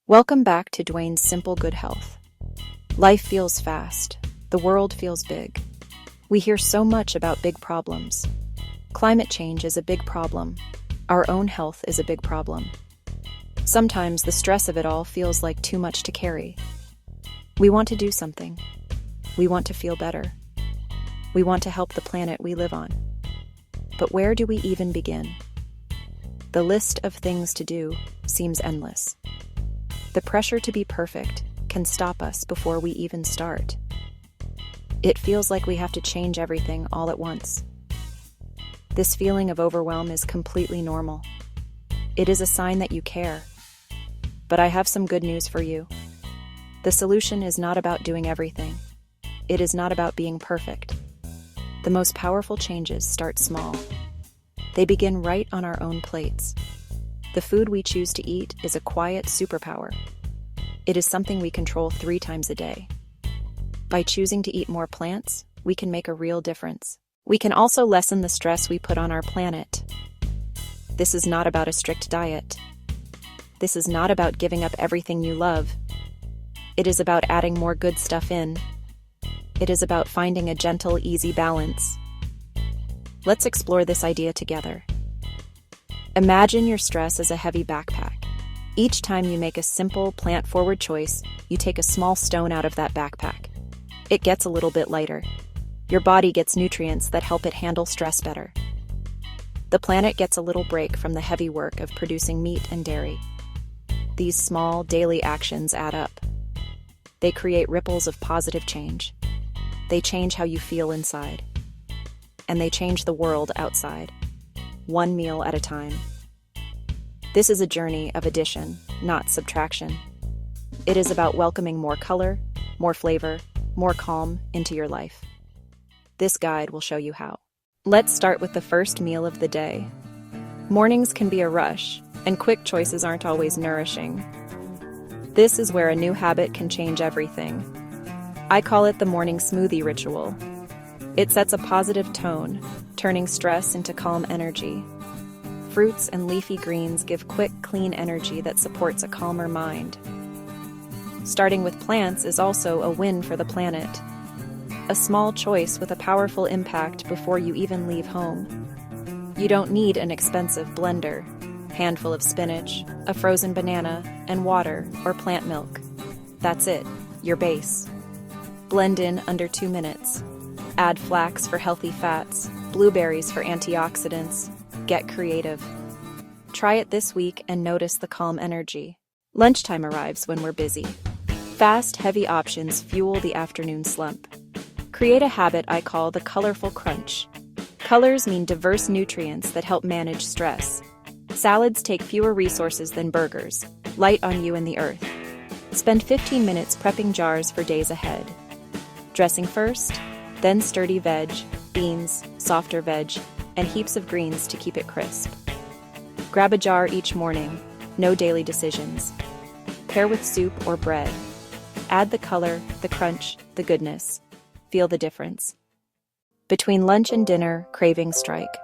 Welcome back to Dwayne's Simple Good Health. Life feels fast. The world feels big. We hear so much about big problems. Climate change is a big problem. Our own health is a big problem. Sometimes the stress of it all feels like too much to carry. We want to do something. We want to feel better. We want to help the planet we live on. But where do we even begin? The list of things to do seems endless. The pressure to be perfect can stop us before we even start. It feels like we have to change everything all at once. This feeling of overwhelm is completely normal. It is a sign that you care. But I have some good news for you. The solution is not about doing everything. It is not about being perfect. The most powerful changes start small. They begin right on our own plates. The food we choose to eat is a quiet superpower. It is something we control 3 times a day. By choosing to eat more plants, we can make a real difference. We can also lessen the stress we put on our planet. This is not about a strict diet. This is not about giving up everything you love. It is about adding more good stuff in. It is about finding a gentle, easy balance. Let's explore this idea together. Imagine your stress as a heavy backpack. Each time you make a simple, plant-forward choice, you take a small stone out of that backpack. It gets a little bit lighter. Your body gets nutrients that help it handle stress better. The planet gets a little break from the heavy work of producing meat and dairy. These small, daily actions add up. They create ripples of positive change. They change how you feel inside. And they change the world outside. One meal at a time. This is a journey of addition, not subtraction. It is about welcoming more color, more flavor, more calm into your life. This guide will show you how. Let's start with the first meal of the day. Mornings can be a rush, and quick choices aren't always nourishing. This is where a new habit can change everything. I call it the morning smoothie ritual. It sets a positive tone, turning stress into calm energy. Fruits and leafy greens give quick, clean energy that supports a calmer mind. Starting with plants is also a win for the planet. A small choice with a powerful impact before you even leave home. You don't need an expensive blender, handful of spinach, a frozen banana, and water or plant milk. That's it, your base. Blend in under 2 minutes. Add flax for healthy fats, blueberries for antioxidants. Get creative. Try it this week and notice the calm energy. Lunchtime arrives when we're busy. Fast, heavy options fuel the afternoon slump. Create a habit I call the colorful crunch. Colors mean diverse nutrients that help manage stress. Salads take fewer resources than burgers, light on you and the earth. Spend 15 minutes prepping jars for days ahead. Dressing first, then sturdy veg, beans, softer veg, and heaps of greens to keep it crisp. Grab a jar each morning, no daily decisions. Pair with soup or bread. Add the color, the crunch, the goodness. Feel the difference. Between lunch and dinner, cravings strike.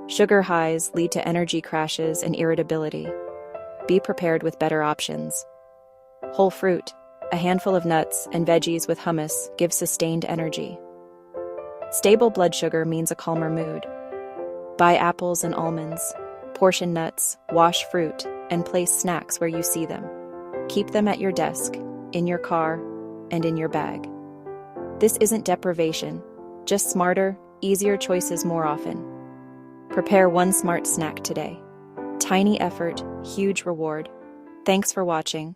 Sugar highs lead to energy crashes and irritability. Be prepared with better options. Whole fruit, a handful of nuts, and veggies with hummus give sustained energy. Stable blood sugar means a calmer mood. Buy apples and almonds, portion nuts, wash fruit, and place snacks where you see them. Keep them at your desk, in your car, and in your bag. This isn't deprivation, just smarter, easier choices more often. Prepare one smart snack today. Tiny effort, huge reward. Thanks for watching.